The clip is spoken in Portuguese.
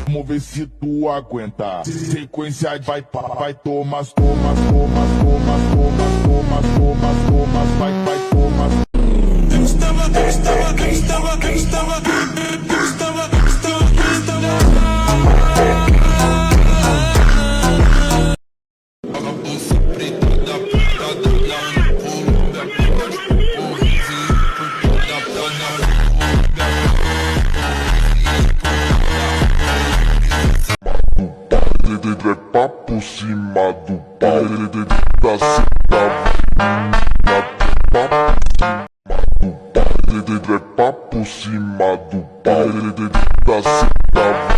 Vamos ver se tu aguenta. Sequência vai tomas, tomas, tomas, tomas, tomas, tomas, tomas, tomas, vai tomas. É papo cima do pau da é papo cima do pau da cidade.